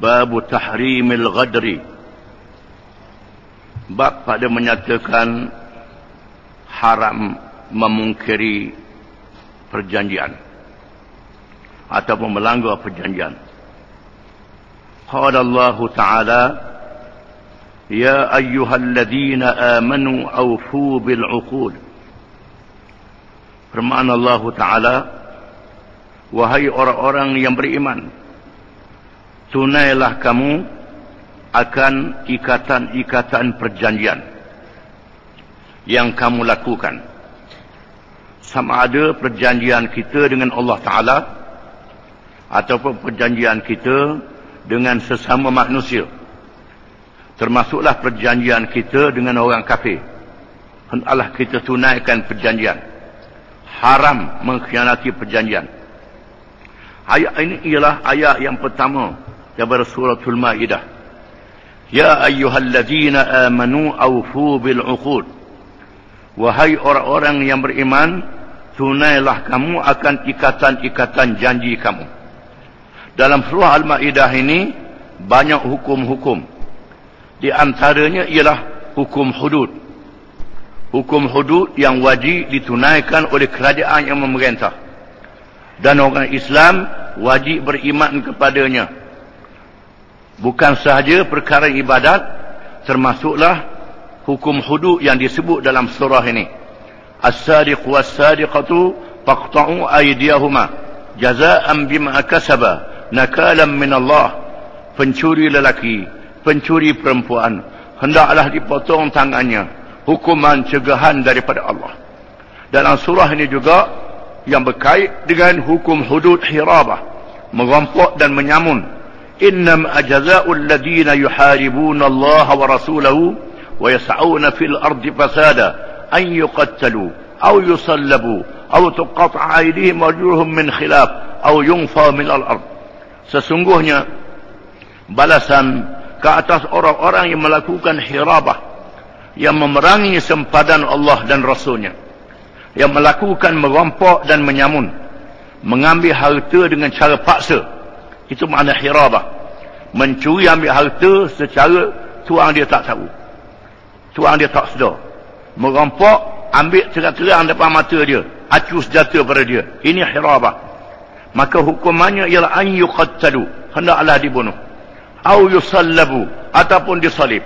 Bab tahrimil ghadri. Bab pada menyatakan haram memungkiri perjanjian ataupun melanggar perjanjian. Qala Allah Ta'ala, ya ayyuhalladzina amanu awfu bil 'uqud. Firman Allah Ta'ala, wahai orang-orang yang beriman, tunailah kamu akan ikatan-ikatan perjanjian yang kamu lakukan. Sama ada perjanjian kita dengan Allah Ta'ala ataupun perjanjian kita dengan sesama manusia. Termasuklah perjanjian kita dengan orang kafir. Hendaklah kita tunaikan perjanjian. Haram mengkhianati perjanjian. Ayat ini ialah ayat yang pertama daripada suratul Maidah. Ya ayyuhalladzina amanu awfu bil 'uqud. Wahai orang-orang yang beriman, tunailah kamu akan ikatan-ikatan janji kamu. Dalam surah Al-Maidah ini banyak hukum-hukum. Di antaranya ialah hukum hudud. Hukum hudud yang wajib ditunaikan oleh kerajaan yang memerintah. Dan orang Islam wajib beriman kepadanya. Bukan sahaja perkara ibadat, termasuklah hukum hudud yang disebut dalam surah ini. As-sadiq was-sadiqatu faqta'u aydiyahuma jazaa'an bima kasaba nakalan min Allah. Pencuri lelaki, pencuri perempuan, hendaklah dipotong tangannya, hukuman cegahan daripada Allah. Dalam surah ini juga yang berkait dengan hukum hudud hirabah, merampok dan menyamun. Innam ajaza'ul ladina yuharibuna Allah wa rasulahu wa yas'auna fil ardi fasada an yuqattalu aw yusallabu aw tuqatta'a aydihim wa arjuluhum min khilaf aw yunfa min al-ard. Sesungguhnya balasan ke atas orang-orang yang melakukan hirabah, yang memerangi sempadan Allah dan Rasulnya, yang melakukan merampok dan menyamun, mengambil harta dengan cara paksa. Itu makna hirabah. Mencuri ambil harta secara tuang dia tak tahu, tuang dia tak sedar. Merampok, ambil terang-terang depan mata dia, acu senjata pada dia. Ini hirabah. Maka hukumannya ialah an yuqattalu, hendaklah dibunuh. Au yusallabu, ataupun disalib.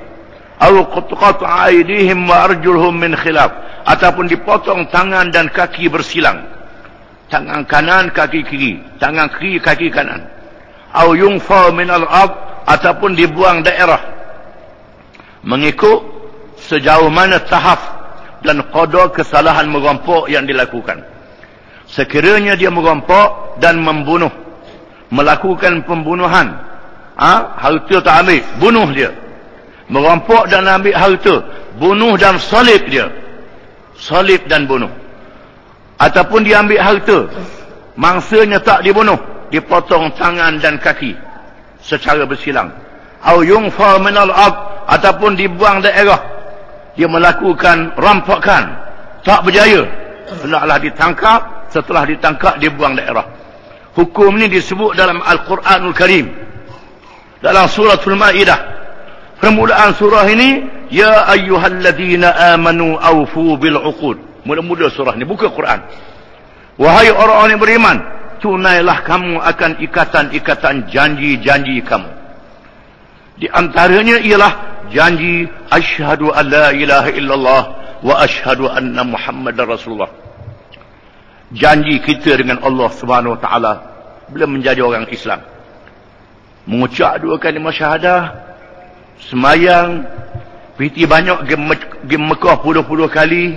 Au qat'a'a aydihim wa arjuluhum min khilaf, ataupun dipotong tangan dan kaki bersilang. Tangan kanan, kaki kiri. Tangan kiri, kaki kanan. Au yunfa min al-ard, ataupun dibuang daerah. Mengikut sejauh mana tahap dan qada kesalahan merampok yang dilakukan. Sekiranya dia merampok dan membunuh, melakukan pembunuhan, harta tak ambil, bunuh dia. Merampok dan ambil harta, bunuh dan salib dia. Salib dan bunuh. Ataupun dia ambil harta, mangsanya tak dibunuh, dipotong tangan dan kaki secara bersilang. Au yunfa min al-ard, ataupun dibuang daerah. Dia melakukan rampakan, tak berjaya, hendaklah ditangkap. Setelah ditangkap, dibuang daerah. Hukum ini disebut dalam Al-Quranul Karim, dalam suratul Maidah. Permulaan surah ini, ya ayyuhalladzina amanu awfu bil 'uqud. Mula-mula surah ini, buka Quran. Wahai orang-orang yang beriman, tunailah kamu akan ikatan-ikatan janji-janji kamu. Di antaranya ialah janji asyhadu an la ilaha illallah wa asyhadu anna Muhammadar Rasulullah. Janji kita dengan Allah Subhanahu wa taala bila menjadi orang Islam. Mengucap 2 kalimah syahadah, semayang, piti banyak, pergi Mekah puluh-puluh kali,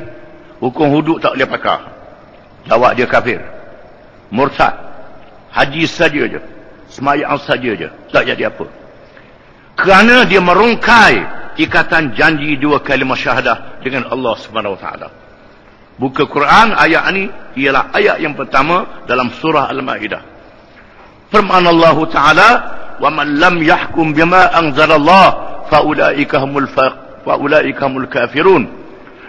hukum hudud tak boleh pakai. Jawab dia kafir, murtad. Haji saja je, semayang saja je, tak jadi apa. Kerana dia merungkai ikatan janji 2 kalimah syahadah dengan Allah Subhanahu wa taala. Buka Quran, ayat ini ialah ayat yang pertama dalam surah Al-Maidah. Firman Allah Ta'ala, wa man lam yahkum bima anzalallah fa ulaika humul kafirun.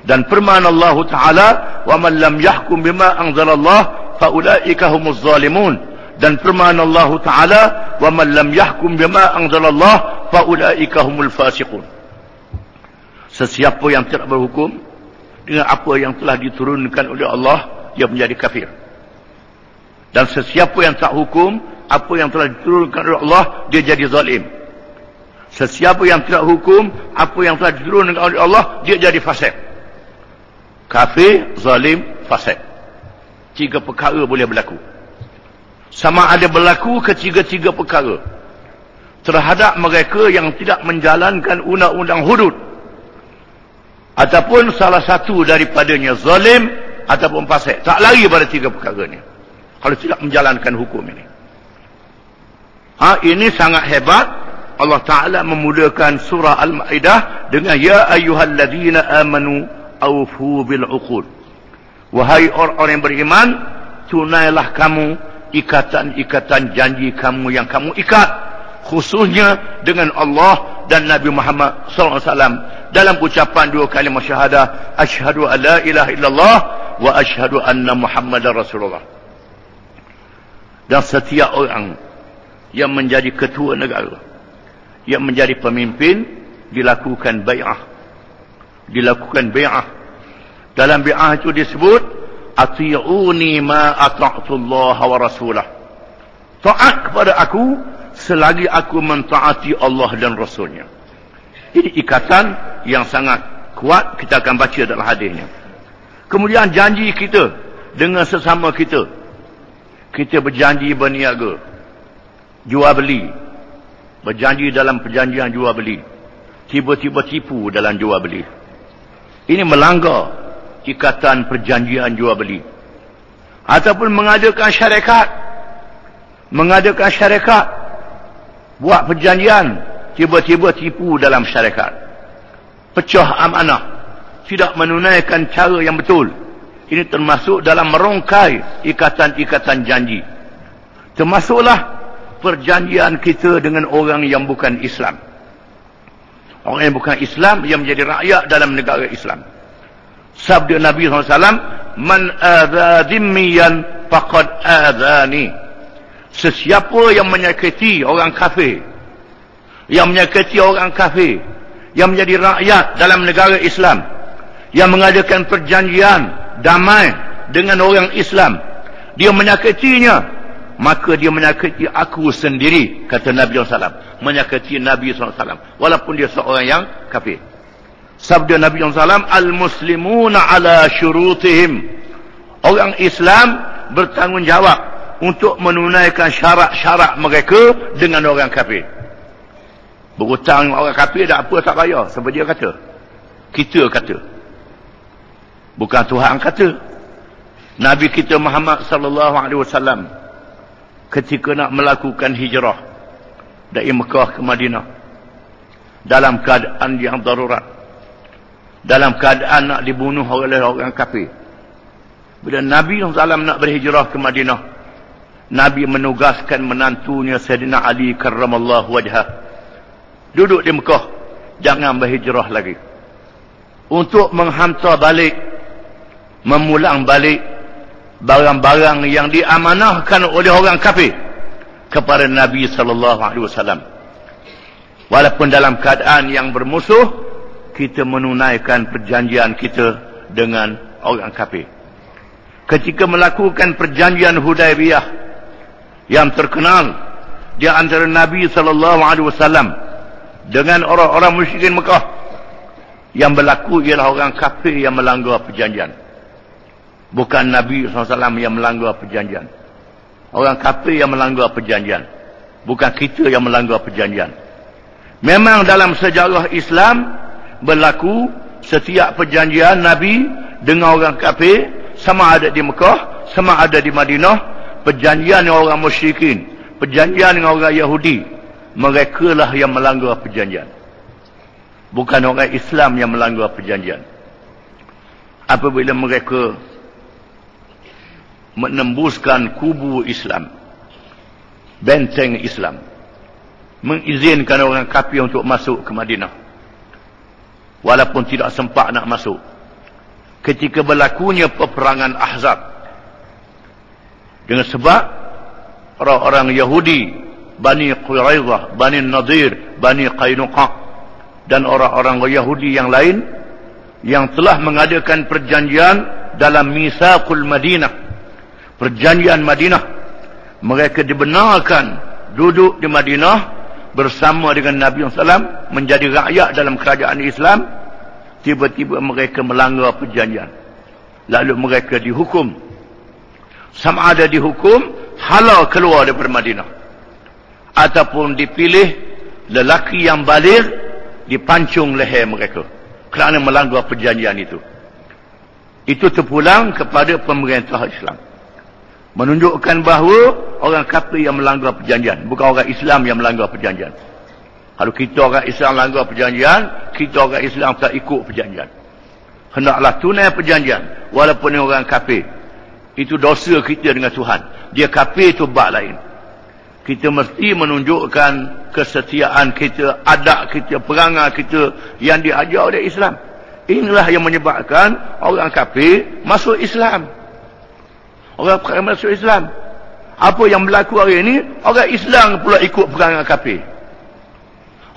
Dan firman Allah Ta'ala, wa man lam yahkum bima anzalallah fa ulaika humuz zalimun. Dan firman Allah Ta'ala, wa man lam yahkum bima anzalallah fa ulaika humul fasiqun. Sesiapa yang tidak berhukum dengan apa yang telah diturunkan oleh Allah, dia menjadi kafir. Dan sesiapa yang tak hukum apa yang telah diturunkan oleh Allah, dia jadi zalim. Sesiapa yang tidak hukum apa yang telah diturunkan oleh Allah, dia jadi fasik. Kafir, zalim, fasik. 3 perkara boleh berlaku. Sama ada berlaku ketiga-tiga perkara terhadap mereka yang tidak menjalankan undang-undang hudud, ataupun salah satu daripadanya zalim ataupun fasik. Tak lari pada 3 perkara ni kalau tidak menjalankan hukum ini. Ini sangat hebat. Allah Ta'ala memulakan surah Al-Ma'idah dengan ya ayyuhalladzina amanu awfu bil uqud. Wahai orang-orang yang beriman, tunailah kamu ikatan-ikatan janji kamu yang kamu ikat, khususnya dengan Allah dan Nabi Muhammad SAW, dalam ucapan 2 kalimah syahadah, asyhadu an la ilaha illallah wa asyhadu anna Muhammadar Rasulullah. Dan setiap orang yang menjadi ketua negara, yang menjadi pemimpin, dilakukan bai'ah. Dilakukan bai'ah. Dalam bai'ah itu disebut ati'uni ma ata'tullaha wa rasulah. Taat kepada aku selagi aku mentaati Allah dan Rasulnya. Ini ikatan yang sangat kuat. Kita akan baca dalam hadisnya. Kemudian janji kita dengan sesama kita. Kita berjanji berniaga, jual beli, berjanji dalam perjanjian jual beli, tiba-tiba tipu dalam jual beli. Ini melanggar ikatan perjanjian jual beli. Ataupun mengadakan syarikat, buat perjanjian, tiba-tiba tipu dalam syarikat, pecah amanah, tidak menunaikan cara yang betul. Ini termasuk dalam merongkai ikatan-ikatan janji. Termasuklah perjanjian kita dengan orang yang bukan Islam. Orang yang bukan Islam yang menjadi rakyat dalam negara Islam. Sabda Nabi SAW, man adha dhimmiyan faqad adhani. Sesiapa yang menyakiti orang kafir, yang menyakiti orang kafir, yang menjadi rakyat dalam negara Islam, yang mengadakan perjanjian damai dengan orang Islam, dia menyakitinya, maka dia menyakiti aku sendiri, kata Nabi SAW. Menyakiti Nabi SAW walaupun dia seorang yang kafir. Sabda Nabi SAW, al-muslimuna ala syurutihim. Orang Islam bertanggungjawab untuk menunaikan syarat-syarat mereka dengan orang kafir. Berhutang orang kafir tak apa, tak bayar. Sebab dia kata, kita kata, bukan Tuhan kata. Nabi kita Muhammad sallallahu alaihi wasallam ketika nak melakukan hijrah dari Mekah ke Madinah, dalam keadaan yang darurat, dalam keadaan nak dibunuh oleh orang kafir. Bila Nabi SAW nak berhijrah ke Madinah, Nabi menugaskan menantunya Sayyidina Ali karramallahu wajhah duduk di Mekah, jangan berhijrah lagi, untuk menghantar balik, memulang balik barang-barang yang diamanahkan oleh orang kafir kepada Nabi SAW. Walaupun dalam keadaan yang bermusuh, kita menunaikan perjanjian kita dengan orang kafir. Ketika melakukan perjanjian Hudaibiyah yang terkenal di antara Nabi SAW dengan orang-orang musyrikin Mekah, yang berlaku ialah orang kafir yang melanggar perjanjian, bukan Nabi SAW yang melanggar perjanjian. Orang kafir yang melanggar perjanjian, bukan kita yang melanggar perjanjian. Memang dalam sejarah Islam berlaku setiap perjanjian Nabi dengan orang kafir, sama ada di Mekah, sama ada di Madinah, perjanjian dengan orang musyrikin, perjanjian dengan orang Yahudi, mereka lah yang melanggar perjanjian, bukan orang Islam yang melanggar perjanjian. Apabila mereka menembuskan kubu Islam, benteng Islam, mengizinkan orang kafir untuk masuk ke Madinah, walaupun tidak sempat nak masuk. Ketika berlakunya peperangan Ahzab, dengan sebab orang-orang Yahudi, Bani Quraidah, Bani Nadir, Bani Qainuqa, dan orang-orang Yahudi yang lain yang telah mengadakan perjanjian dalam Mitsaqul Madinah, perjanjian Madinah. Mereka dibenarkan duduk di Madinah bersama dengan Nabi SAW, menjadi rakyat dalam kerajaan Islam. Tiba-tiba mereka melanggar perjanjian, lalu mereka dihukum. Sama ada dihukum halal keluar daripada Madinah, ataupun dipilih lelaki yang baligh dipancung leher mereka kerana melanggar perjanjian itu. Itu terpulang kepada pemerintah Islam, menunjukkan bahawa orang kafir yang melanggar perjanjian, bukan orang Islam yang melanggar perjanjian. Kalau kita orang Islam melanggar perjanjian, kita orang Islam tak ikut perjanjian. Hendaklah tunai perjanjian walaupun orang kafir. Itu dosa kita dengan Tuhan. Dia kafir itu bab lain. Kita mesti menunjukkan kesetiaan kita, adab kita, perangai kita yang diajar oleh Islam. Inilah yang menyebabkan orang kafir masuk Islam. Orang kafir masuk Islam. Apa yang berlaku hari ini, orang Islam pula ikut perangai kafir.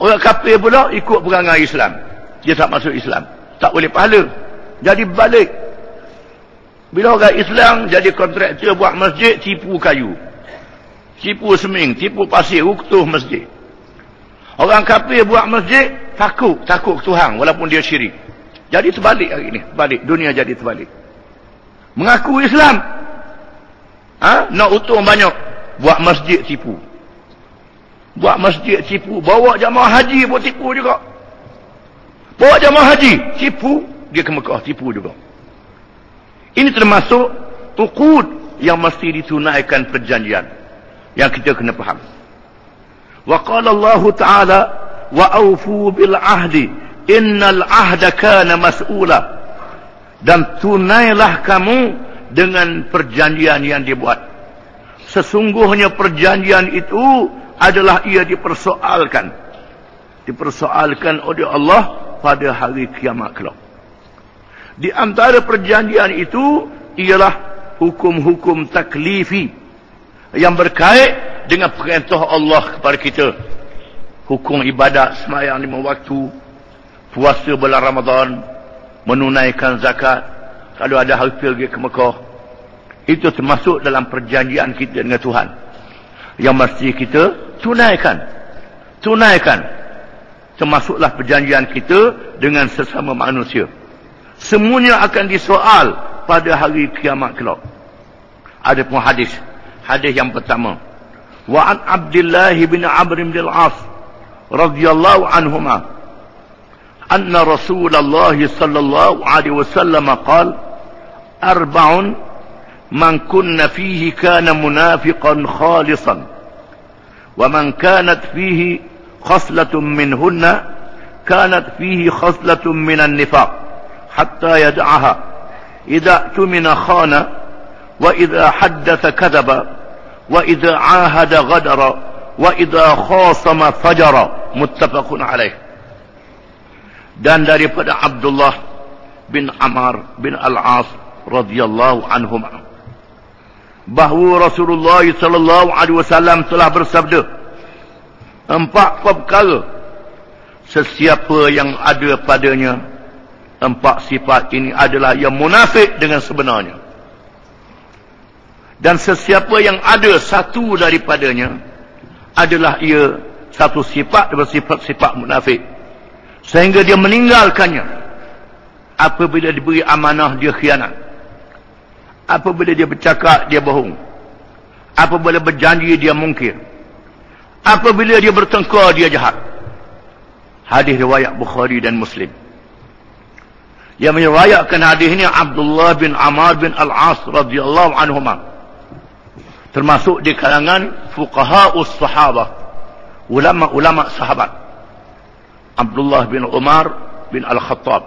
Orang kafir pula ikut perangai Islam. Dia tak masuk Islam, tak boleh pahala. Jadi balik. Bila orang Islam jadi kontraktor buat masjid, tipu kayu, tipu seming, tipu pasir, runtuh masjid. Orang kafir buat masjid, takut Tuhan walaupun dia syirik. Jadi terbalik hari ini, balik, dunia jadi terbalik. Mengaku Islam, nak untung banyak, buat masjid tipu. Buat masjid tipu, bawa jamaah haji pun tipu juga. Bawa jamaah haji, tipu, dia ke Mekah, tipu juga. Ini termasuk uqud yang mesti ditunaikan perjanjian, yang kita kena faham. Wa qala Allah Ta'ala, wa awfu bil ahdi, innal ahda kana mas'ula. Dan tunailah kamu dengan perjanjian yang dibuat. Sesungguhnya perjanjian itu adalah ia dipersoalkan oleh Allah pada hari kiamat kelak. Di antara perjanjian itu ialah hukum-hukum taklifi yang berkait dengan perintah Allah kepada kita. Hukum ibadat, sembahyang 5 waktu, puasa bulan Ramadan, menunaikan zakat, kalau ada harta pergi ke Mekah. Itu termasuk dalam perjanjian kita dengan Tuhan yang mesti kita tunaikan. Termasuklah perjanjian kita dengan sesama manusia. Semuanya akan disoal pada hari kiamat kelak. Ada pun hadis yang pertama, wa an Abdullah bin Amr bin al-As radhiyallahu anhuma anna Rasulullah sallallahu alaihi wasallam qala arba'un man kunna fihi kana munafiqan khalisan wa man kanat fihi khaslatun minhunna kanat fihi khaslatun minan nifaq hatta yad'aha idza tumina khana wa idza haddatha kadhaba wa idza ahada ghadara wa idza khasama fajara. Muttafaqun alaih. Dan daripada Abdullah bin Amr bin al-As radhiyallahu anhuma bahawa Rasulullah sallallahu alaihi wasallam telah bersabda, 4 perkara sesiapa yang ada padanya 4 sifat ini adalah yang munafik dengan sebenarnya, dan sesiapa yang ada satu daripadanya adalah ia satu sifat daripada sifat-sifat munafik, sehingga dia meninggalkannya. Apabila diberi amanah dia khianat, apabila dia bercakap dia bohong, apabila berjanji dia mungkir, apabila dia bertengkar dia jahat. Hadis riwayat Bukhari dan Muslim. Yang meriwayatkan hadis ini Abdullah bin Amr bin al-As radhiyallahu anhuma, termasuk di kalangan fuqaha'us sahabah, ulama-ulama sahabat. Abdullah bin Umar bin al-Khattab,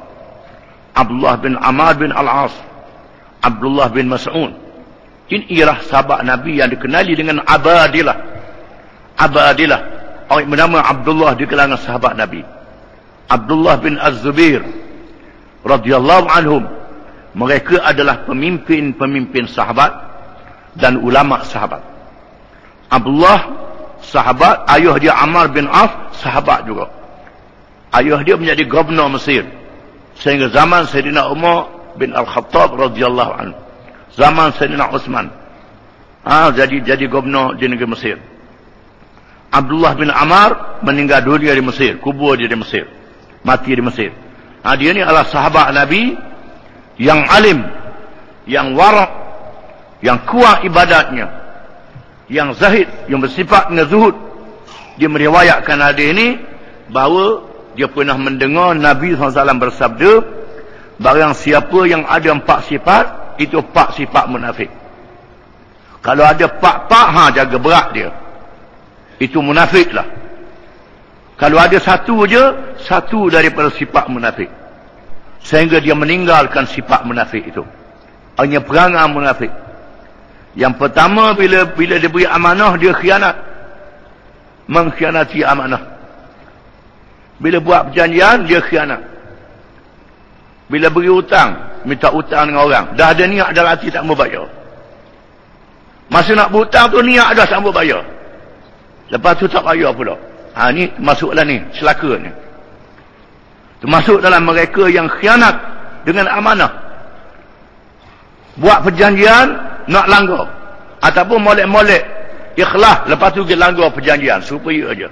Abdullah bin Amr bin al-As, Abdullah bin Mas'ud. Ini ialah sahabat Nabi yang dikenali dengan Abadilah. Orang bernama Abdullah di kalangan sahabat Nabi. Abdullah bin Az-Zubair radhiyallahu anhum. Mereka adalah pemimpin-pemimpin sahabat dan ulama sahabat. Abdullah sahabat, ayah dia Ammar bin Auf sahabat juga. Ayah dia menjadi gubernur Mesir sehingga zaman Sayyidina Umar bin Al-Khattab radhiyallahu anhu, zaman Sayyidina Utsman jadi gubernur di negeri Mesir. Abdullah bin Ammar meninggal dunia di Mesir, kubur dia di Mesir, mati di Mesir. Dia ni adalah sahabat Nabi yang alim, yang warak, yang kuat ibadatnya, yang zahid, yang bersifat dengan zuhud. Dia meriwayatkan hadis ini bahawa dia pernah mendengar Nabi SAW bersabda, barang siapa yang ada 4 sifat, itu 4 sifat munafik. Kalau ada 4, jaga berat dia, itu munafik lah. Kalau ada satu je, satu daripada sifat munafik, sehingga dia meninggalkan sifat munafik itu. Hanya perangai munafik. Yang pertama, bila dia beri amanah, dia khianat, mengkhianati amanah. Bila buat perjanjian, dia khianat. Bila beri hutang, minta hutang dengan orang, dah ada niat dalam hati tak mau bayar. Masa nak berhutang tu niat dah tak mau bayar, lepas tu tak bayar pula. Ni masuklah ni, celaka ni. Termasuk dalam mereka yang khianat dengan amanah. Buat perjanjian, nak langgar. Ataupun molek-molek, ikhlas, lepas tu dia langgar perjanjian, supaya aja.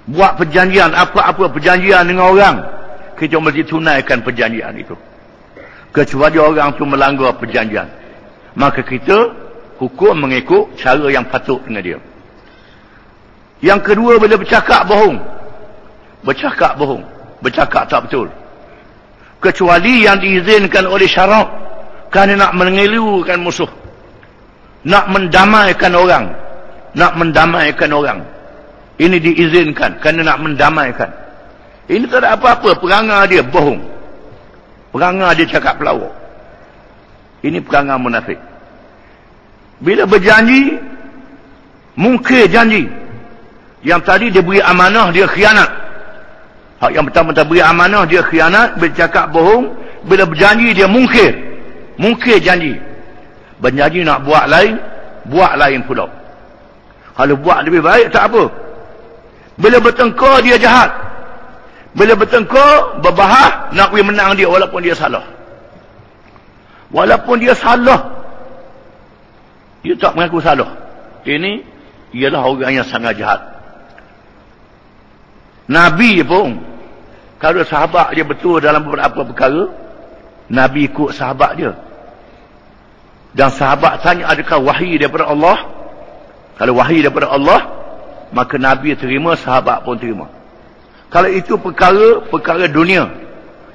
Buat perjanjian, apa-apa perjanjian dengan orang, kita mesti tunaikan perjanjian itu. Kecuali orang tu melanggar perjanjian, maka kita hukum mengikut cara yang patut dengan dia. Yang kedua, bila bercakap bohong. Bercakap tak betul. Kecuali yang diizinkan oleh syarak, kerana nak mengeluarkan musuh, nak mendamaikan orang. Ini diizinkan kerana nak mendamaikan. Ini tak ada apa-apa, perangai dia bohong, perangai dia cakap pelawak. Ini perangai munafik. Bila berjanji, mungkir janji. Yang tadi dia beri amanah, dia khianat. Hak yang pertama beri amanah, dia khianat. Bila cakap bohong, bila berjanji, dia mungkir janji. Berjanji nak buat lain pula. Kalau buat lebih baik, tak apa. Bila bertengkar, dia jahat. Bila bertengkar, berbahas, nak pergi menang dia walaupun dia salah. Dia tak mengaku salah. Ini ialah orang yang sangat jahat. Nabi pun, kalau sahabat dia betul dalam beberapa perkara, Nabi ikut sahabat dia. Dan sahabat tanya, adakah wahyu daripada Allah? Kalau wahyu daripada Allah, maka Nabi terima, sahabat pun terima. Kalau itu perkara dunia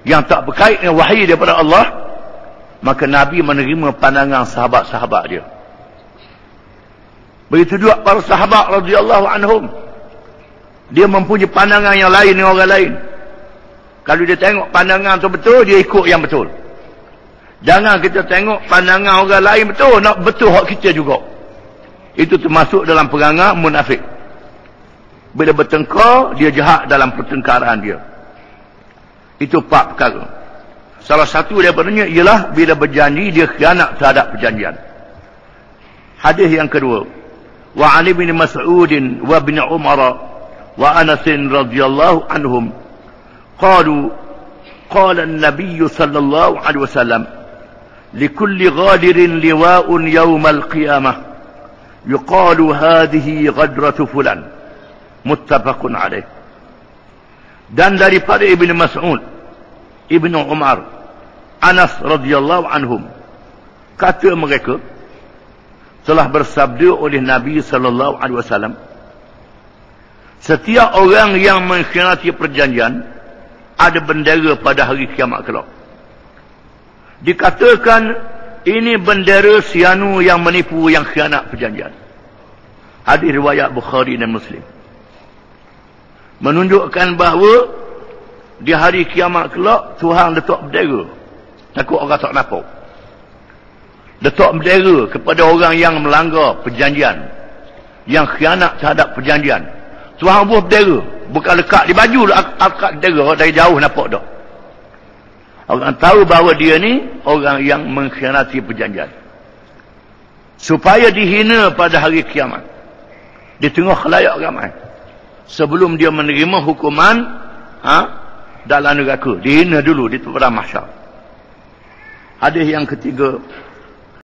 yang tak berkait dengan wahyu daripada Allah, maka Nabi menerima pandangan sahabat-sahabat dia. Begitu juga para sahabat radhiyallahu anhum, dia mempunyai pandangan yang lain dengan orang lain. Kalau dia tengok pandangan tu betul, dia ikut yang betul. Jangan kita tengok pandangan orang lain betul, nak betul hak kita juga. Itu termasuk dalam perangai munafik. Bila bertengkar, dia jahat dalam pertengkaran dia. Itu 4 perkara. Salah satu daripadanya ialah bila berjanji, dia khianat terhadap perjanjian. Hadis yang kedua, wa 'an ibn Mas'ud wa ibn Umar wa Anas radhiyallahu anhum qalu qala an-nabiy sallallahu alaihi wasallam likulli ghadirin liwa'un yawm al-qiyamah yuqalu hadhihi ghadratu fulan, muttafaqun alaih. Dan daripada Ibn Mas'ud, Ibn Umar, Anas radhiyallahu anhum, kata mereka telah bersabda oleh Nabi sallallahu alaihi wasallam, setiap orang yang mengkhianati perjanjian ada bendera pada hari kiamat kelak. Dikatakan ini bendera sianu yang menipu, yang khianat perjanjian. Hadis riwayat Bukhari dan Muslim. Menunjukkan bahawa di hari kiamat kelak Tuhan letak bendera, takut orang tak nampak. Letak bendera kepada orang yang melanggar perjanjian, yang khianat terhadap perjanjian. Tuhan buat bendera, bukan lekat di baju, lekat bendera dari jauh nampak dah. Orang tahu bahawa dia ni orang yang mengkhianati perjanjian. supaya dihina pada hari kiamat di tengah khalayak ramai sebelum dia menerima hukuman dalam neraka. Dihina dulu di padang mahsyar. Hadis yang ketiga,